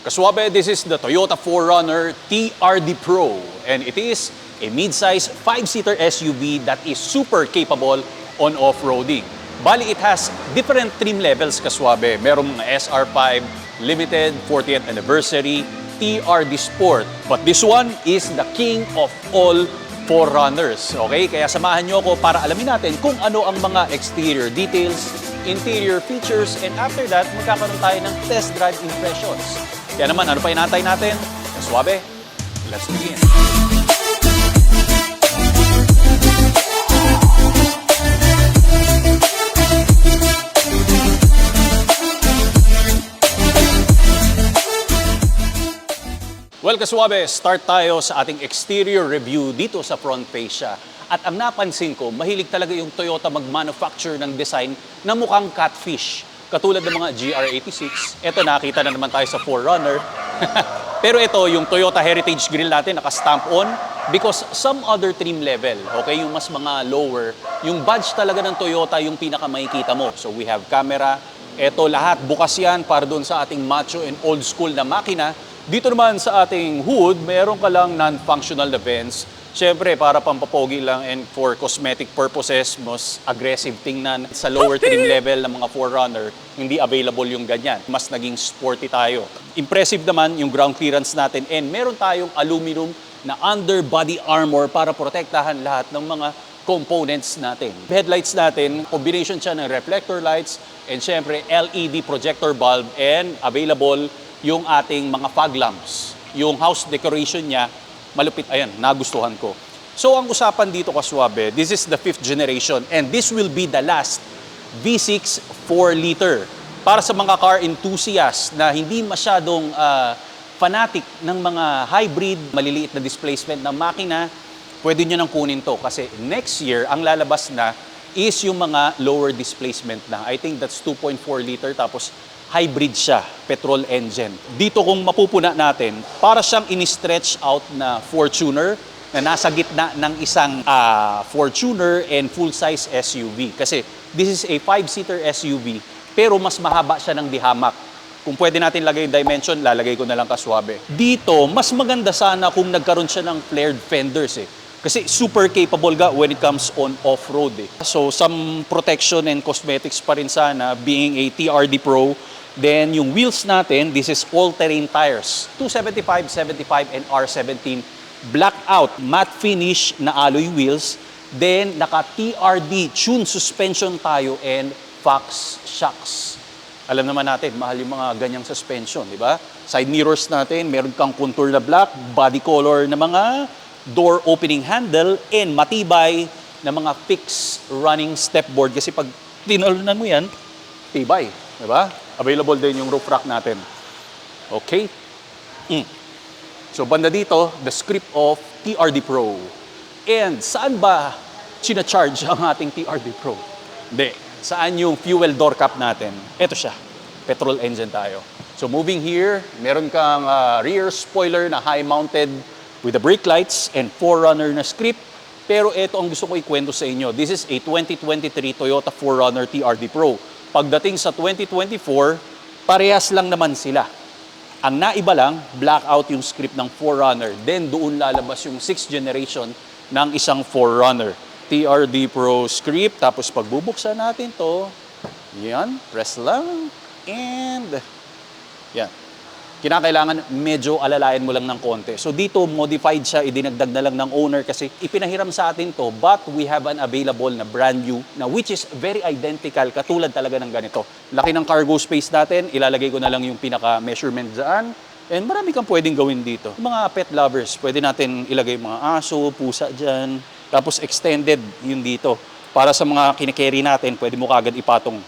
Kaswabe, this is the Toyota 4Runner TRD Pro, and it is a mid-size 5-seater SUV that is super capable on off-roading. Bali, it has different trim levels, Kaswabe. Merong mga SR5 Limited, 40th Anniversary, TRD Sport. But this one is the king of all 4Runners. Okay? Kaya samahan nyo ako para alamin natin kung ano ang mga exterior details, interior features, and after that, magkakaroon tayo ng test drive impressions. Kaya naman, ano pa inatay natin? Kaswabe, let's begin. Well, Kaswabe, start tayo sa ating exterior review dito sa front fascia. At ang napansin ko, mahilig talaga yung Toyota mag-manufacture ng design na mukhang catfish. Katulad ng mga GR86. Ito, nakita na naman tayo sa 4Runner. Pero ito, yung Toyota Heritage Grille natin, naka-stamp on because some other trim level, okay, yung mas mga lower, yung badge talaga ng Toyota yung pinakamakikita mo. So we have camera. Ito, lahat bukas yan para doon sa ating macho and old school na makina. Dito naman sa ating hood, meron ka lang non-functional na vents. Siyempre, para pampapogi lang and for cosmetic purposes, mas aggressive tingnan. Sa lower trim level ng mga 4Runner, hindi available yung ganyan. Mas naging sporty tayo. Impressive naman yung ground clearance natin and meron tayong aluminum na underbody armor para protektahan lahat ng mga components natin. Headlights natin, combination siya ng reflector lights and siyempre LED projector bulb and available yung ating mga fog lamps. Yung house decoration niya, malupit. Ayan, nagustuhan ko. So, ang usapan dito, Kaswabe, this is the 5th generation and this will be the last V6 4-liter. Para sa mga car enthusiasts na hindi masyadong fanatic ng mga hybrid, maliliit na displacement na makina, pwede nyo nang kunin to kasi next year, ang lalabas na is yung mga lower displacement na. I think that's 2.4 liter tapos hybrid siya, petrol engine. Dito kung mapupuna natin, para siyang ini-stretch out na Fortuner na nasa gitna ng isang Fortuner and full-size SUV. Kasi this is a 5-seater SUV, pero mas mahaba siya ng dihamak. Kung pwede natin lagay yung dimension, lalagay ko na lang, Kaswabe. Dito, mas maganda sana kung nagkaroon siya ng flared fenders eh. Kasi super capable ga when it comes on off-road eh. So some protection and cosmetics pa rin sana being a TRD Pro. Then yung wheels natin, this is all-terrain tires. 275, 75, and R17. Blackout, matte finish na alloy wheels. Then naka-TRD tune suspension tayo and Fox shocks. Alam naman natin, mahal yung mga ganyang suspension, di ba? Side mirrors natin, meron kang contour na black, body color na mga door opening handle, and matibay na mga fixed running stepboard. Kasi pag tinalunan mo yan, tibay, di ba? Available din yung roof rack natin. Okay? So, banda dito, the script of TRD Pro. And saan ba sinacharge ang ating TRD Pro? Hindi. Saan yung fuel door cap natin? Ito siya. Petrol engine tayo. So, moving here, meron kang rear spoiler na high-mounted with the brake lights and 4Runner na script. Pero ito ang gusto ko ikwento sa inyo. This is a 2023 Toyota 4Runner TRD Pro. Pagdating sa 2024, parehas lang naman sila. Ang naiba lang, blackout yung script ng 4Runner. Then doon lalabas yung 6th generation ng isang 4Runner. TRD Pro script, tapos pagbubuksan natin to, yan, press lang, and yan. Kinakailangan medyo alalayan mo lang ng konti. So dito, modified siya, idinagdag na lang ng owner kasi ipinahiram sa atin to, but we have an available na brand new, na which is very identical, katulad talaga ng ganito. Laki ng cargo space natin, ilalagay ko na lang yung pinaka-measurement dyan, and marami kang pwedeng gawin dito. Mga pet lovers, pwede natin ilagay mga aso, pusa dyan, tapos extended yun dito. Para sa mga kinikerry natin, pwede mo kagad ipatong.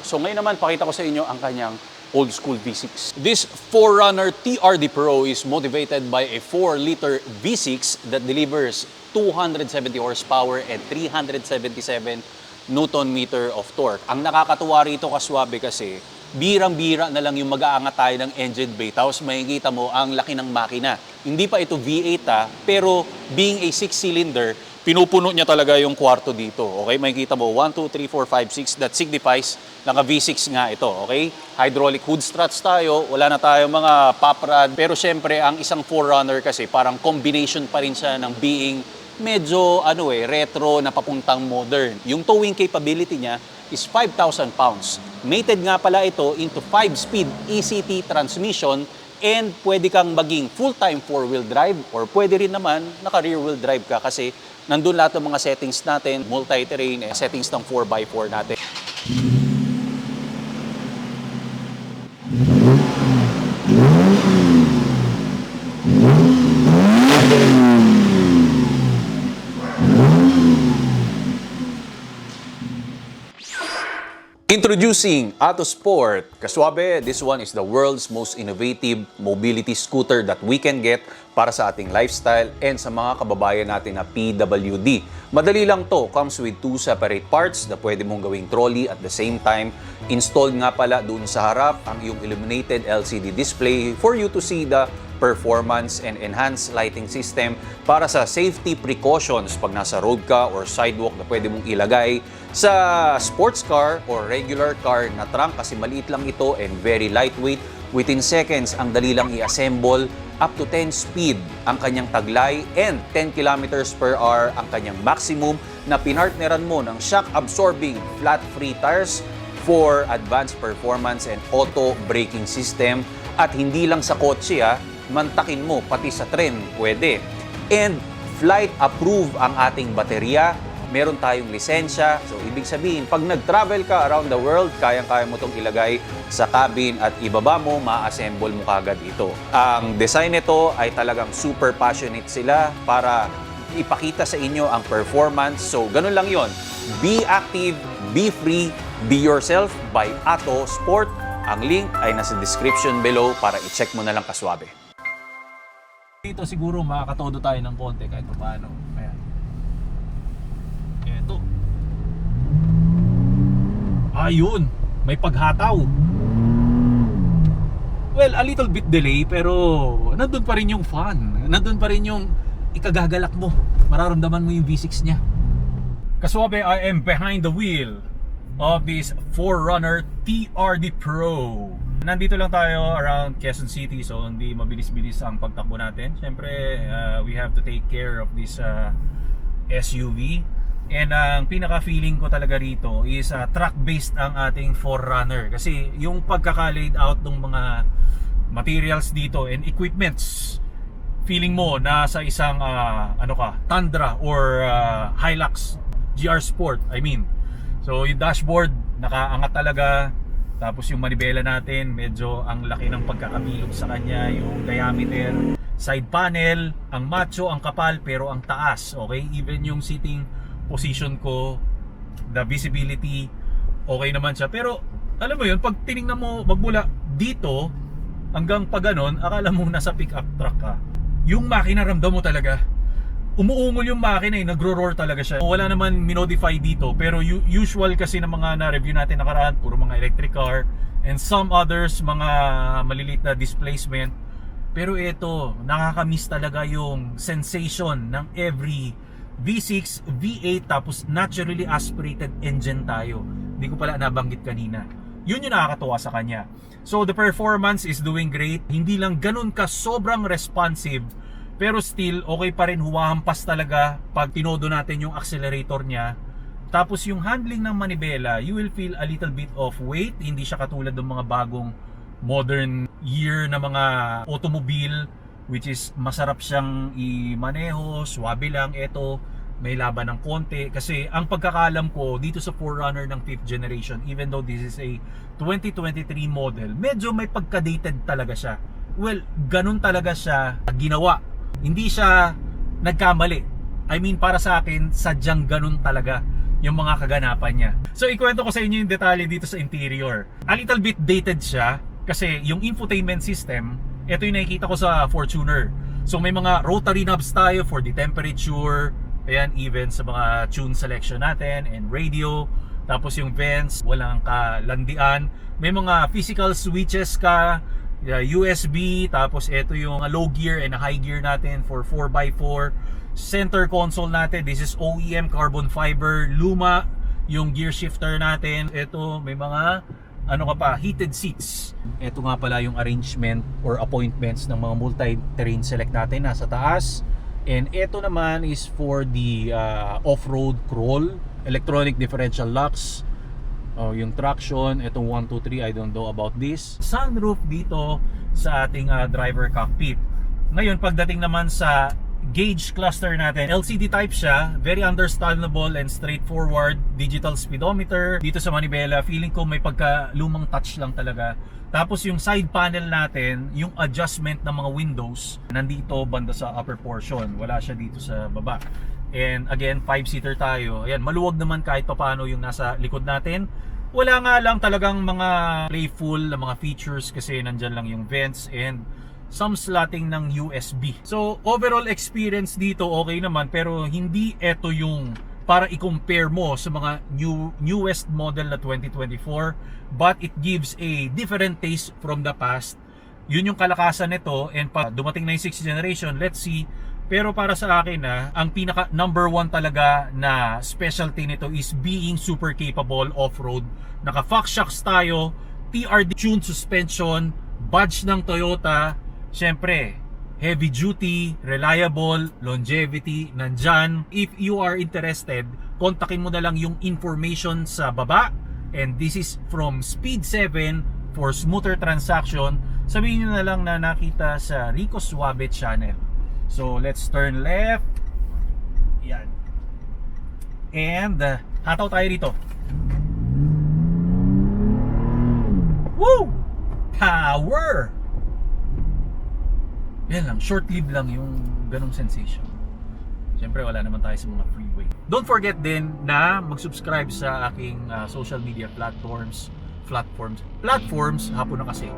So ngayon naman, pakita ko sa inyo ang kanyang old school V6. This 4Runner TRD Pro is motivated by a 4-liter V6 that delivers 270 horsepower and 377 Newton-meter of torque. Ang nakakatuwa rito, Kaswabe, kasi birang-bira na lang yung mag-aangat tayo ng engine bay, tapos makikita mo ang laki ng makina. Hindi pa ito V8 pero being a 6-cylinder, pinupuno niya talaga yung kwarto dito. Okay, makikita mo 1, 2, 3, 4, 5, 6. That signifies naka V6 nga ito. Okay, hydraulic hood struts tayo. Wala na tayo mga pop rod. Pero syempre, ang isang 4Runner kasi parang combination pa rin siya ng being medyo retro na papuntang modern. Yung towing capability niya is 5,000 pounds. Mated nga pala ito into 5-speed ECT transmission. And pwede kang maging full-time 4-wheel drive or pwede rin naman naka-rear-wheel drive ka kasi nandun lahat ng mga settings natin, multi-terrain, settings ng 4x4 natin. Introducing Autosport. Kaswabe, this one is the world's most innovative mobility scooter that we can get para sa ating lifestyle and sa mga kababayan natin na PWD. Madali lang to. Comes with 2 separate parts na pwede mong gawing trolley at the same time. Installed nga pala doon sa harap ang iyong illuminated LCD display for you to see the performance and enhanced lighting system para sa safety precautions pag nasa road ka or sidewalk na pwede mong ilagay sa sports car or regular car na trunk kasi maliit lang ito and very lightweight. Within seconds, ang dali lang i-assemble. Up to 10 speed ang kanyang taglay and 10 kilometers per hour ang kanyang maximum na pinartneran mo ng shock-absorbing flat-free tires for advanced performance and auto braking system. At hindi lang sa kotse mantakin mo pati sa tren pwede. And flight approve ang ating baterya. Meron tayong lisensya. So, ibig sabihin, pag nag-travel ka around the world, kayang-kaya mo itong ilagay sa cabin at ibaba mo, ma-assemble mo kagad ito. Ang design nito ay talagang super passionate sila para ipakita sa inyo ang performance. So, ganun lang yon. Be active, be free, be yourself by Autosport. Ang link ay nasa description below para i-check mo na lang kaswabe. Dito siguro makakatodo tayo ng konti kahit paano. Ayan. Eto. Ayun, may paghataw. Well, a little bit delay pero nandun pa rin yung fun. Nandun pa rin yung ikagagalak mo. Mararamdaman mo yung V6 niya. Kaswabe, I am behind the wheel of this 4Runner TRD Pro. Nandito lang tayo around Quezon City, so hindi mabilis-bilis ang pagtakbo natin. Siyempre, we have to take care of this SUV. And ang pinaka-feeling ko talaga rito is truck-based ang ating 4Runner. Kasi yung pagkaka-laid out ng mga materials dito and equipments, feeling mo nasa isang Tundra or Hilux GR Sport, I mean. So yung dashboard, nakaangat talaga. Tapos yung manibela natin, medyo ang laki ng pagkakabilog sa kanya, yung diameter. Side panel, ang macho, ang kapal, pero ang taas. Okay? Even yung sitting position ko, the visibility, okay naman siya. Pero alam mo yun, pag tinignan mo magmula dito hanggang pag ganon, akala mo nasa pick-up truck ka. Yung makina, ramdam mo talaga. Umuungol yung makina, nagro-roar talaga siya. Wala naman minodify dito, pero usual kasi ng mga na-review natin nakaraan, puro mga electric car and some others, mga maliliit na displacement. Pero ito, nakakamiss talaga yung sensation ng every V6, V8, tapos naturally aspirated engine tayo. Hindi ko pala nabanggit kanina. Yun yung nakakatuwa sa kanya. So the performance is doing great. Hindi lang ganun ka sobrang responsive, pero still, okay pa rin, humahampas talaga pag tinodo natin yung accelerator niya. Tapos yung handling ng manibela, you will feel a little bit of weight. Hindi siya katulad ng mga bagong modern year na mga automobile, which is masarap siyang i-maneho, swabe lang. Ito, may laban ng konti. Kasi ang pagkakalam ko dito sa 4Runner ng 5th generation, even though this is a 2023 model, medyo may pagka-dated talaga siya. Well, ganun talaga siya ginawa. Hindi siya nagkamali. I mean, para sa akin, sadyang ganun talaga yung mga kaganapan niya. So, ikwento ko sa inyo yung detalye dito sa interior. A little bit dated siya kasi yung infotainment system, ito yung nakikita ko sa Fortuner. So, may mga rotary knobs tayo for the temperature, ayan, even sa mga tune selection natin and radio. Tapos yung vents, walang kalandian. May mga physical switches ka USB, tapos ito yung low gear and high gear natin for 4x4. Center console natin, this is OEM carbon fiber, luma yung gear shifter natin. Ito may mga heated seats. Ito nga pala yung arrangement or appointments ng mga multi-terrain select natin nasa taas. And ito naman is for the off-road crawl, electronic differential locks. Yung traction, itong 1, 2, 3, I don't know about this. Sunroof dito sa ating driver cockpit. Ngayon, pagdating naman sa gauge cluster natin, LCD type siya, very understandable and straightforward. Digital speedometer. Dito sa manibela, feeling ko may pagka lumang touch lang talaga. Tapos yung side panel natin, yung adjustment ng mga windows, nandito banda sa upper portion. Wala siya dito sa baba. And again, 5-seater tayo. Ayan, maluwag naman kahit paano yung nasa likod natin. Wala nga lang talagang mga playful na mga features kasi nandyan lang yung vents and some slotting ng USB. So, overall experience dito okay naman, pero hindi ito yung para i-compare mo sa mga newest model na 2024, but it gives a different taste from the past. Yun yung kalakasan nito, and pag dumating na yung 6th generation, let's see. Pero para sa akin ang pinaka number 1 talaga na specialty nito is being super capable off-road. Naka Fox shocks tayo, TRD tuned suspension, badge ng Toyota, syempre heavy duty, reliable, longevity, nandyan. If you are interested, kontakin mo na lang yung information sa baba. And this is from Speed 7 for smoother transaction. Sabihin nyo na lang na nakita sa Rico Suave channel. So let's turn left. Yan. And hataw tayo dito. Woo! Power! Yan lang, short-lived lang yung ganong sensation. Siyempre wala naman tayo sa mga freeway. Don't forget din na mag-subscribe sa aking social media platforms, hapon na kasi.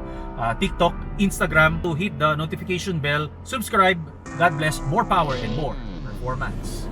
TikTok, Instagram, to hit the notification bell, subscribe. God bless, more power and more performance.